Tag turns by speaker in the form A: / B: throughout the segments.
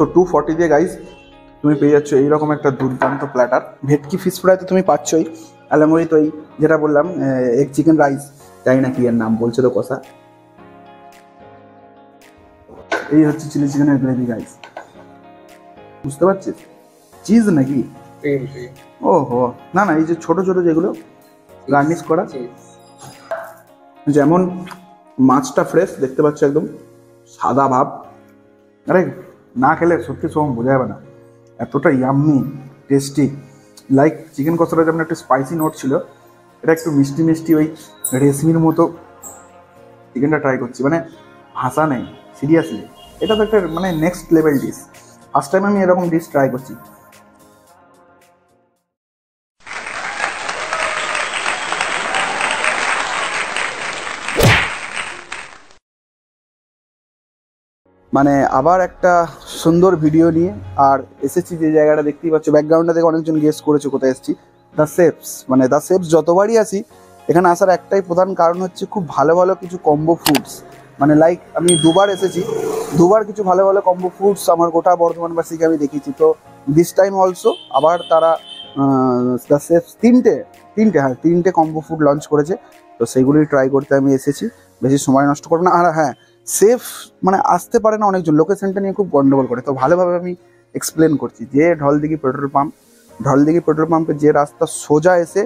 A: So 240 দিয়ে guys তুমি পেয়ে যাচ্ছ এইরকম একটা দুর্দান্ত প্ল্যাটার। ভেটকি ফিশ ফ্রাই তো তুমি পাচ্ছই, অ্যালং উইথ ওই যেটা বললাম এগ চিকেন রাইস, জানি না কি এর নাম বলছে তো কষা। এই হচ্ছে চিলি চিকেনের গ্রেভি গাইস, বুঝতে পারছিস? চিজ নাকি? ও হো না না, এই যে ছোট ছোট যেগুলো গার্নিশ করা, যেমন মাছটা ফ্রেশ দেখতে পাচ্ছ, একদম সাদা ভাব। আরে না খেলে সত্যি সব বোঝা যাবে না, এতটা ইয়াম্মি টেস্টি। লাইক চিকেন কষাটা যেমন একটা স্পাইসি নোট ছিল, এটা একটু মিষ্টি মিষ্টি ওই রেশমির মতো চিকেনটা ট্রাই করছি, মানে ভাষা নেই সিরিয়াসলি। এটা তো একটা মানে next level dish, first time আমি এরকম ডিশ ট্রাই করছি। মানে আবার একটা সুন্দর ভিডিও নিয়ে আর এসেছি যে জায়গাটা দেখতেই পাচ্ছ, ব্যাকগ্রাউন্ডে থেকে অনেকজন গেস করেছো কোথায় এসেছি। দ্য শেপস, মানে দ্য শেপস যতবারই আসি এখানে আসার একটাই প্রধান কারণ হচ্ছে খুব ভালো ভালো কিছু কম্বো ফুডস। মানে লাইক আমি দুবার এসেছি, দুবার কিছু ভালো ভালো কম্বো ফুডস আমার গোটা বর্ধমানবাসীকে আমি দেখেছি। তো দিস টাইম অলসো আবার তারা দ্য শেপস তিনটে কম্বো ফুড লঞ্চ করেছে, তো সেইগুলোই ট্রাই করতে আমি এসেছি। বেশি সময় নষ্ট করবো না। আর হ্যাঁ, সেফ মানে আসতে পারে না অনেকজন, লোকেশনটা নিয়ে খুব গন্ডগোল করে, তো ভালোভাবে আমি এক্সপ্লেন করছি। যে ঢলদিঘি পেট্রোল পাম্পের যে রাস্তা সোজা এসে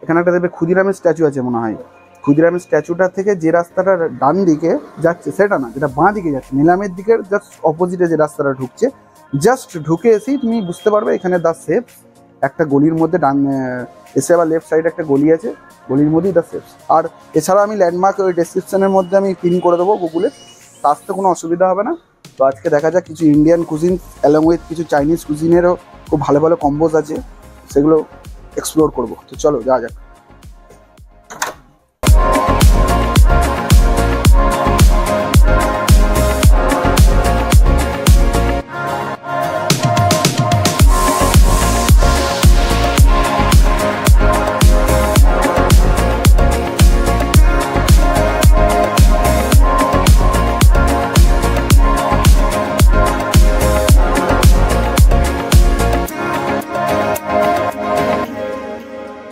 A: এখানে একটা দেখবে ক্ষুদিরামের স্ট্যাচু আছে মনে হয়, ক্ষুদিরামের স্ট্যাচুটা থেকে যে রাস্তাটা ডান দিকে যাচ্ছে সেটা না, যেটা বাঁ দিকে যাচ্ছে নিলামের দিকের জাস্ট অপোজিটে যে রাস্তাটা ঢুকছে, জাস্ট ঢুকে এসেই তুমি বুঝতে পারবে এখানে দ্য শেপ। একটা গলির মধ্যে ডান এসে আবার লেফট সাইডে একটা গলি আছে, গলির মধ্যেই দ্য শেপস। আর এছাড়া আমি ল্যান্ডমার্ক ওই ডেসক্রিপশনের মধ্যে আমি পিন করে দেবো গুগলে, আসতে কোনো অসুবিধা হবে না। তো আজকে দেখা যাক কিছু ইন্ডিয়ান কুজিন অ্যালং উইথ কিছু চাইনিজ কুজিনেরও খুব ভালো ভালো কম্বোজ আছে, সেগুলো এক্সপ্লোর করবো। তো চলো যাওয়া যাক।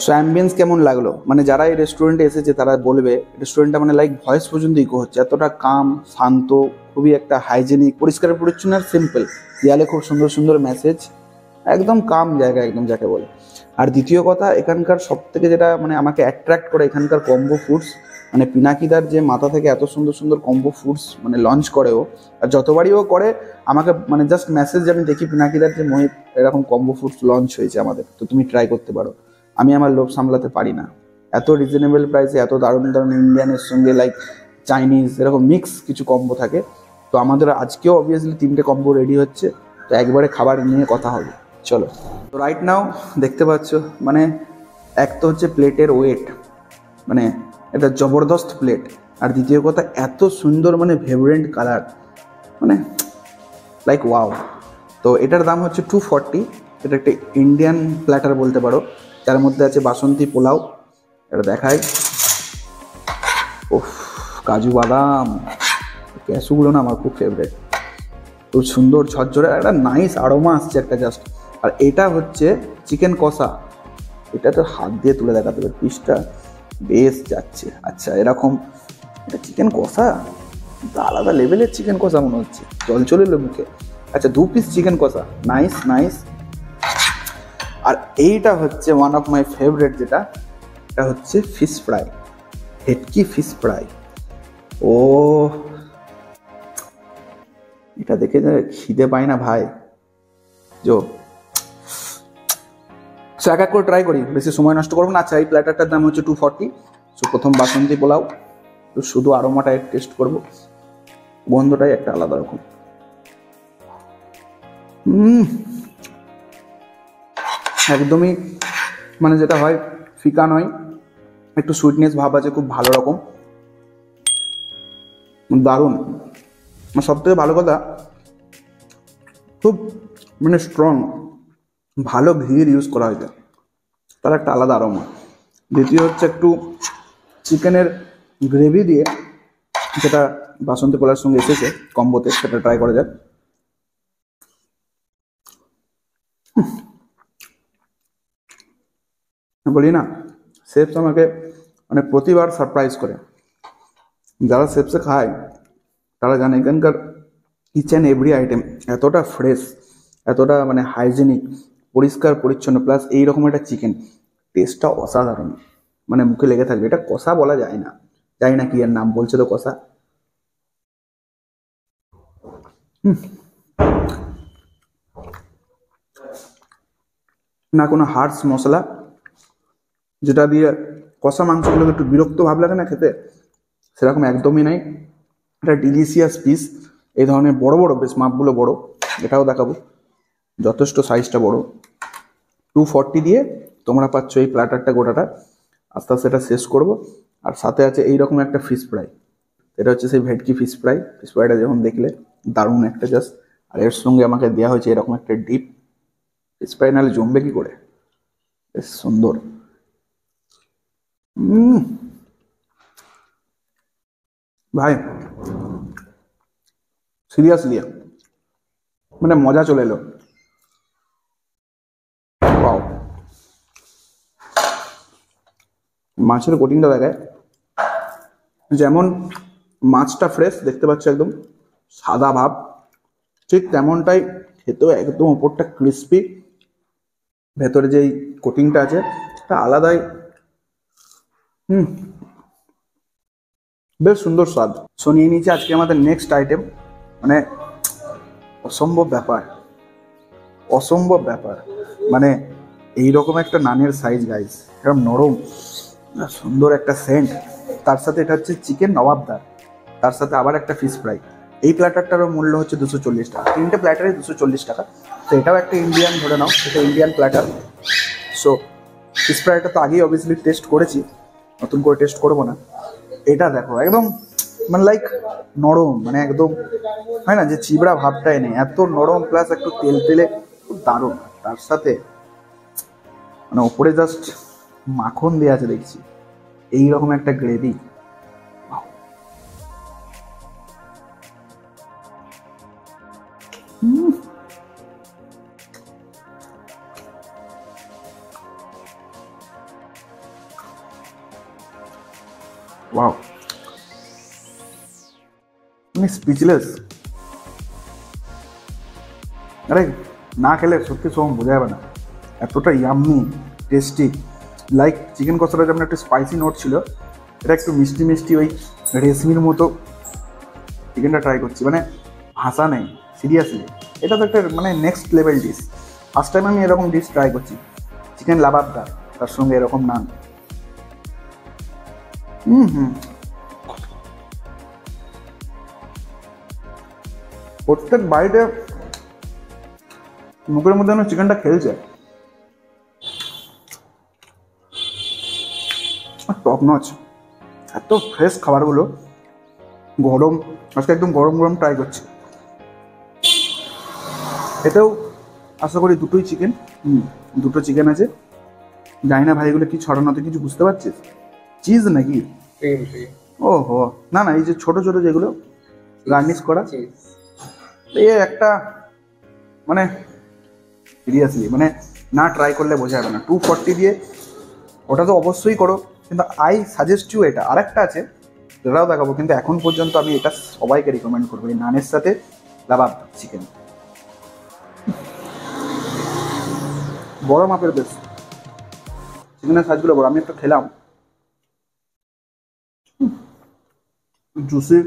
A: সো অ্যাম্বিয়েন্স কেমন লাগলো? মানে যারা এই রেস্টুরেন্টে এসেছে তারা বলবে রেস্টুরেন্টটা মানে লাইক ভয়েস পর্যন্ত ইকো হচ্ছে, এতটা কাম শান্ত, খুবই একটা হাইজেনিক, পরিষ্কার পরিচ্ছন্ন আর সিম্পল। দেয়ালে খুব সুন্দর সুন্দর মেসেজ, একদম কাম জায়গা একদম যাকে বলে। আর দ্বিতীয় কথা, এখানকার সব থেকে যেটা মানে আমাকে অ্যাট্রাক্ট করে এখানকার কম্বো ফুডস, মানে পিনাকিদার যে মাথা থেকে এত সুন্দর সুন্দর কম্বো ফুডস মানে লঞ্চ করে ও, আর যতবারই ও করে আমাকে মানে জাস্ট মেসেজ আমি দেখি পিনাকিদার যে মোহিত এরকম কম্বো ফুডস লঞ্চ হয়েছে আমাদের, তো তুমি ট্রাই করতে পারো। আমি আমার লোভ সামলাতে পারি না, এত রিজনেবল প্রাইসে এত দারুণ দারুণ ইন্ডিয়ানের সঙ্গে লাইক চাইনিজ এরকম মিক্স কিছু কম্বো থাকে। তো আমাদের আজকেও অবভিয়াসলি 3টে কম্বো রেডি হচ্ছে, তো একবারে খাবার নিয়ে কথা হবে, চলো। তো রাইট নাও দেখতে পাচ্ছ মানে এক তো হচ্ছে প্লেটের ওয়েট, মানে এটা জবরদস্ত প্লেট, আর দ্বিতীয় কথা এত সুন্দর মানে ভাইব্রেন্ট কালার, মানে লাইক ওয়াও। তো এটার দাম হচ্ছে 240। এটা একটা ইন্ডিয়ান প্ল্যাটার বলতে পারো, যার মধ্যে আছে বাসন্তী পোলাও, এটা দেখাই, ওফ কাজু বাদাম, ক্যাশুগুলো না আমার খুব ফেভারিট, খুব সুন্দর ঝরঝরে একটা নাইস আরোমা আসছে একটা জাস্ট। আর এটা হচ্ছে চিকেন কষা, এটা তো হাত দিয়ে তুলে দেখাতে হবে, পিসটা বেশ যাচ্ছে। আচ্ছা এরকম এটা চিকেন কষা, আলাদা লেভেলের চিকেন কষা মনে হচ্ছে, জল চলে এলো মুখে। আচ্ছা 2 পিস চিকেন কষা, নাইস নাইস। আর এইটা হচ্ছে ওয়ান অফ মাই ফেভারিট, যেটা এটা হচ্ছে ফিশ ফ্রাই, ভেটকি ফিশ ফ্রাই। ও এটা দেখে যে খিদে পায় না ভাই, জো সো এক এক করে ট্রাই করি, বেশি সময় নষ্ট করবো না। আচ্ছা এই প্ল্যাটারটার দাম হচ্ছে 240। সো প্রথম বাসন্তী পোলাও, তো শুধু আরোমাটা টেস্ট করবো, গন্ধটাই একটা আলাদা রকম। একদমই মানে যেটা হয় ফিকা নয়, একটু সুইটনেস ভাব আছে, খুব ভালো রকম, দারুণ। সব থেকে ভালো কথা খুব মানে স্ট্রং, ভালো ঘির ইউজ করা হয়েছে, তার একটা আলাদা আরোমা। দ্বিতীয় হচ্ছে একটু চিকেনের গ্রেভি দিয়ে, যেটা বাসন্তী পোলার সঙ্গে এসেছে কম্বোতে, সেটা ট্রাই করা যাক। বলি না, শেফস আমাকে মানে প্রতিবার সারপ্রাইজ করে। যারা শেফসে খায় তারা জানে এখানকার ইচ অ্যান্ড এভরি আইটেম এতটা ফ্রেশ, এতটা মানে হাইজেনিক, পরিষ্কার পরিচ্ছন্ন, প্লাস এইরকম একটা চিকেন টেস্টটা অসাধারণ, মানে মুখে লেগে থাকবে। এটা কষা বলা যায় না, জানি না কি এর নাম বলছে, তো কষা। না কোনো হার্স মশলা, যেটা দিয়ে কষা মাংসগুলোকে একটু বিরক্ত ভাব লাগে না খেতে, সেরকম একদমই নাই। এটা ডিলিশিয়াস পিস। এই ধরনের বড় বড়, বেশ মাপগুলো বড়, এটাও দেখাবো, যথেষ্ট সাইজটা বড়। 240 দিয়ে তোমরা পাচ্ছ এই প্ল্যাটারটা গোটাটা। আস্তে আস্তে এটা শেষ করবো। আর সাথে আছে এইরকম একটা ফিশ ফ্রাই। এটা হচ্ছে সেই ভেটকি ফিশ ফ্রাই। ফিশ ফ্রাইটা যখন দেখলে দারুণ একটা জাস্ট। আর এর সঙ্গে আমাকে দেওয়া হয়েছে এরকম একটা ডিপ। ফিশ ফ্রাই নাহলে জমবে কি করে, বেশ সুন্দর। ভাই সিরিয়াসলি মানে মজা চলে এলো। ওয়াও, মাছের কোটিংটা দেখায়, যেমন মাছটা ফ্রেশ দেখতে পাচ্ছ, একদম সাদা ভাব, ঠিক তেমনটাই খেতেও একদম ওপরটা ক্রিস্পি, ভেতরে যেই কোটিংটা আছে তা আলাদাই। বেশ সুন্দর স্বাদ। সো নিয়ে নিয়েছি আজকে আমাদের নেক্সট আইটেম, মানে অসম্ভব ব্যাপার, অসম্ভব ব্যাপার। মানে এইরকম একটা নানের সাইজ গাইস, এরকম নরম, সুন্দর একটা সেন্ট, তার সাথে এটা হচ্ছে চিকেন নবাবদার, তার সাথে আবার একটা ফিশ ফ্রাই। এই প্ল্যাটারটারও মূল্য হচ্ছে 240 টাকা, তিনটে প্ল্যাটারে 240 টাকা। তো এটাও একটা ইন্ডিয়ান, ধরে নাও এটা ইন্ডিয়ান প্ল্যাটার। সো ফিশ ফ্রাইটা তো আগেই অবভিয়াসলি টেস্ট করেছি, নতুন করে টেস্ট করবো না। এটা দেখো একদম মানে লাইক নরম, মানে একদম হয় না যে চিবড়া ভাবটাই নেই, এত নরম, প্লাস একটু তেল তেলে, খুব দারুণ। তার সাথে মানে ওপরে জাস্ট মাখন দেওয়া আছে দেখছি, এইরকম একটা গ্রেভি। ওয়াও, আমি স্পিচলেস। আরে না খেলে সত্যি সোম বোঝা যাবে না, এতটা ইয়াম্মি টেস্টি। লাইক চিকেন কষাটা যেমন একটু স্পাইসি নোট ছিল, এটা একটু মিষ্টি মিষ্টি ওই রেশমির মতো চিকেনটা ট্রাই করছি, মানে ভাষা নেই সিরিয়াসলি। এটা তো একটা মানে next level dish. First time আমি এরকম ডিশ ট্রাই করছি, চিকেন লাবাবদার, তার সঙ্গে এরকম নান। প্রত্যেক বাইটে মুখের মধ্যে চিকেনটা খেলছে, টপ নচ। এত ফ্রেশ খাবারগুলো, গরম, আজকে একদম গরম গরম ট্রাই করছি। এতেও আশা করি দুটোই চিকেন, দুটো চিকেন আছে। জানি না ভাই এগুলো কি ছড়ানো, তুই কিছু বুঝতে পারছিস? চিজ নাকি? ও হো, না না, এই যে ছোট ছোট যেগুলো গার্নিশ করা, এই একটা মানে সিরিয়াসলি মানে না ট্রাই করলে বোঝা যাবে না। 240 দিয়ে ওটা তো অবশ্যই করো, কিন্তু আই সাজেস্ট ইউ এটা আরেকটা আছে, সেটাও দেখাবো। কিন্তু এখন পর্যন্ত আমি এটা সবাইকে রিকমেন্ড করবো, এই নানের সাথে লাবাব চিকেন। বড় মাপের বেশ চিকেনের সাইজগুলো বড়। আমি একটা খেলাম, জুসি,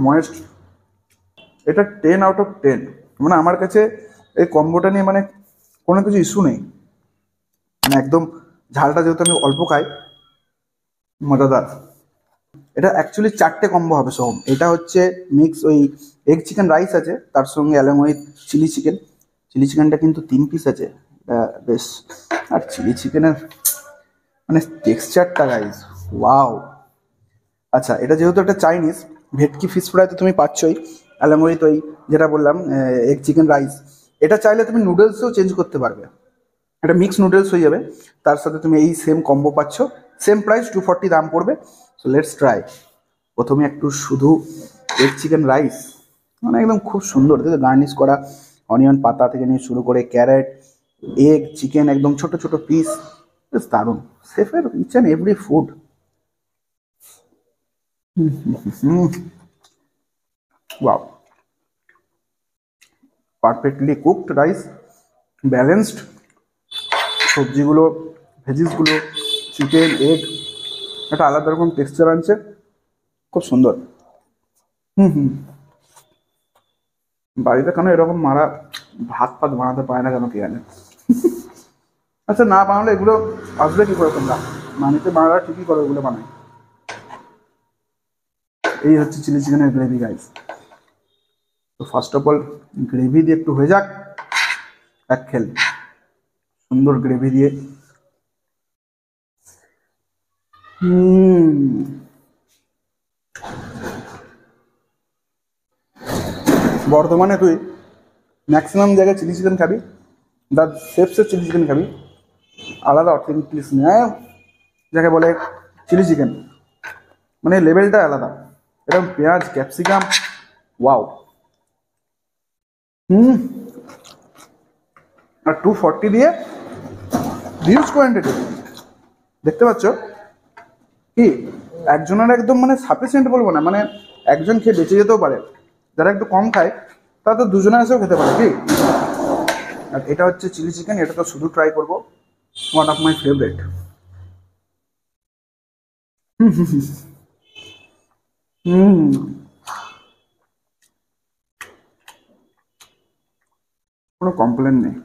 A: ময়েস্ট। এটা 10 আউট অফ 10। মানে আমার কাছে এই কম্বোটা নিয়ে মানে কোনো কিছু ইস্যু নেই, মানে একদম ঝালটা যেহেতু আমি অল্প খাই, মজাদার। এটা অ্যাকচুয়ালি 4টে কম্বো হবে সোম। এটা হচ্ছে মিক্স ওই এগ চিকেন রাইস আছে, তার সঙ্গে along with chilli chicken. Chilli চিকেনটা কিন্তু 3 পিস আছে, এটা বেশ। আর চিলি চিকেনের মানে টেক্সচারটা গাইজ, ওয়াও। আচ্ছা, এটা যেহেতু একটা চাইনিজ, ভেটকি ফিশ ফ্রাই তো তুমি পাচ্ছই, অ্যালং উইথ ওই যেটা বললাম এগ চিকেন রাইস। এটা চাইলে তুমি নুডলসও চেঞ্জ করতে পারবে, এটা মিক্স নুডলস হয়ে যাবে। তার সাথে তুমি এই সেম কম্বো পাচ্ছ, সেম প্রাইস 240 দাম পড়বে। So let's try. প্রথমে একটু শুধু এগ চিকেন রাইস, মানে একদম খুব সুন্দর গার্নিশ করা, অনিয়ন পাতা থেকে নিয়ে শুরু করে ক্যারেট, এগ, চিকেন একদম ছোট ছোট পিস, বেশ দারুণ। শেফের each and every food. Wow, perfectly cooked rice, balanced সবজিগুলো, ভেজিসগুলো, চিকেন, এগ, একটা আলাদা রকম টেক্সচার আনছে, খুব সুন্দর। বাড়িতে কেন এরকম মারা ভাত ফাত বানাতে পারে না কেন কে জানে। আচ্ছা, না বানালে এগুলো আসবে কি করে তোমরা? বাড়িতে বানারা ঠিকই করো, এগুলো বানায়। এই হচ্ছে চিলি চিকেনের গ্রেভি গাইস। তো ফার্স্ট অফ অল গ্রেভি দিয়ে একটু হয়ে যাক এক খেল, সুন্দর গ্রেভি দিয়ে। বর্ধমানে তুই ম্যাক্সিমাম জায়গায় চিলি চিকেন খাবি, দ্য শেফসের চিলি চিকেন খাবি, আলাদা অথেন্টিক যাকে বলে চিলি চিকেন, মানে লেভেলটা আলাদা। এরকম পেঁয়াজ, ক্যাপসিকাম, ওয়াও। আর 240 দিয়ে হিউজ কোয়ান্টিটি, দেখতে পাচ্ছ কি? একজনের একদম মানে সাফিসিয়েন্ট বলবো না, মানে একজন খেয়ে বেঁচে যেতেও পারে। যারা একটু কম খায় তারা তো দুজনে এসেও খেতে পারে কি। আর এটা হচ্ছে চিলি চিকেন, এটা তো শুধু ট্রাই করবো, ওয়ান অফ মাই ফেভারিট। কোনো কমপ্লেন নেই।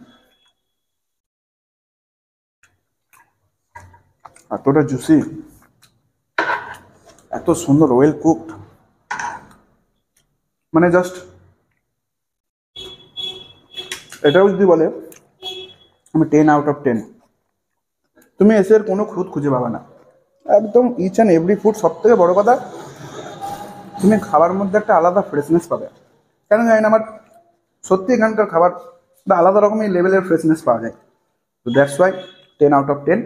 A: এতটা জুসি, এত সুন্দর, ওয়েল কুকড, মানে জাস্ট এটাও যদি বলে আমি 10 আউট অফ 10। তুমি এসে এর কোনো খুঁত খুঁজে পাবে না, একদম ইচ অ্যান্ড এভরি ফুড। সব থেকে বড় কথা, তুমি খাবার মধ্যে একটা আলাদা ফ্রেশনেস পাবে। কেন জানি না, আমার সত্যি এখানকার খাবার আলাদা রকমের লেভেলের ফ্রেশনেস পাওয়া যায়। তো দ্যাটস ওয়াই 10 আউট অফ 10।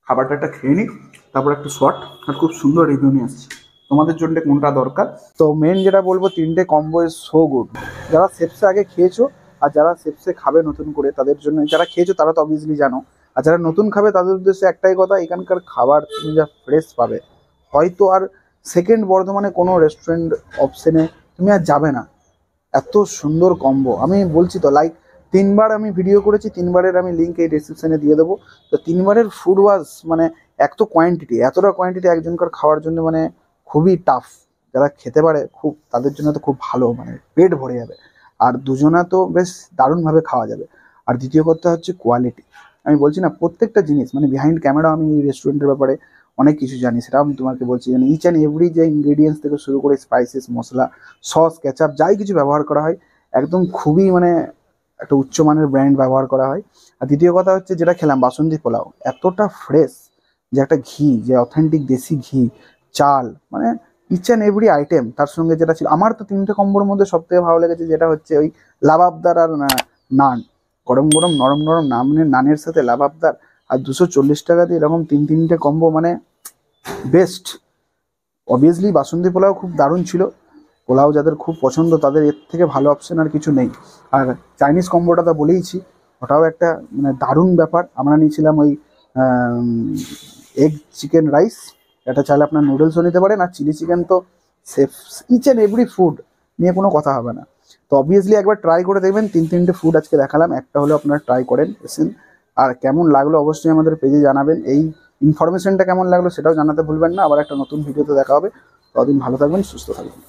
A: খাবারটা একটা খেয়ে নিই, তারপর একটা শর্ট আর খুব সুন্দর রিভিউ নিয়ে আসছি তোমাদের জন্য কোনটা দরকার। তো মেন যেটা বলবো, 3টে কম্বো ইজ সো গুড। যারা সেপসে আগে খেয়েছো আর যারা সেপসে খাবে নতুন করে তাদের জন্য, যারা খেয়েছো তারা তো অবভিয়াসলি জানো, আর যারা নতুন খাবে তাদের উদ্দেশ্যে একটাই কথা, এখানকার খাবার তুমি যা ফ্রেশ পাবে, হয়তো আর সেকেন্ড বর্ধমানে কোনো রেস্টুরেন্ট অপশনে তুমি আর যাবে না। এত সুন্দর কম্বো, আমি বলছি তো, লাইক 3বার আমি ভিডিও করেছি, 3বারের আমি লিঙ্ক এই ডেসক্রিপশনে দিয়ে দেবো। তো 3বারের ফুড ওয়াজ মানে এক তো কোয়ান্টিটি, এতটা কোয়ান্টিটি একজনকার খাওয়ার জন্য মানে খুবই টাফ। যারা খেতে পারে খুব, তাদের জন্য তো খুব ভালো, মানে পেট ভরে যাবে। আর দুজনা তো বেশ দারুণভাবে খাওয়া যাবে। আর দ্বিতীয় কথা হচ্ছে কোয়ালিটি। আমি বলছি না, প্রত্যেকটা জিনিস মানে বিহাইন্ড ক্যামেরা আমি এই রেস্টুরেন্টের ব্যাপারে অনেক কিছু জানি, সেটা আমি তোমাকে বলছি। মানে ইচ অ্যান্ড এভরি যে ইনগ্রিডিয়েন্টস থেকে শুরু করে স্পাইসেস, মশলা, সস, কেচাপ, যাই কিছু ব্যবহার করা হয় একদম খুবই মানে একটা উচ্চমানের ব্র্যান্ড ব্যবহার করা হয়। আর দ্বিতীয় কথা হচ্ছে যেটা খেলাম বাসন্তী পোলাও, এতটা ফ্রেশ, যে একটা ঘি, যে অথেন্টিক দেশি ঘি, চাল, মানে ইচ অ্যান্ড এভরি আইটেম তার সঙ্গে যেটা ছিল। আমার তো 3টে কম্বোর মধ্যে সব থেকে ভালো লেগেছে যেটা হচ্ছে ওই লাবাবদার আর নান, গরম গরম নরম নরম নানের সাথে লাবাবদার, আর 240 টাকা দিয়ে এরকম 3টে কম্বো, মানে বেস্ট। অবভিয়াসলি বাসন্তী পোলাও খুব দারুণ ছিল। পোলাও যাদের খুব পছন্দ তাদের এর থেকে ভালো অপশন আর কিছু নেই। আর চাইনিজ কম্বোটা তো বলেইছি, ওটাও একটা মানে দারুণ ব্যাপার। আমরা নিয়েছিলাম ওই এগ চিকেন রাইস, এটা চাইলে আপনার নুডলসও নিতে পারেন। আর চিলি চিকেন তো safe, each and every food নিয়ে কোনো কথা হবে না। তো অবভিয়াসলি একবার ট্রাই করে দেখবেন। 3টে ফুড আজকে দেখালাম, একটা হলো আপনারা ট্রাই করেন এসেন। আর কেমন লাগলো অবশ্যই আমাদের পেজে জানাবেন। এই ইনফরমেশনটা কেমন লাগলো সেটাও জানাতে ভুলবেন না। আবার একটা নতুন ভিডিওতে দেখা হবে, ততদিন ভালো থাকবেন, সুস্থ থাকবেন।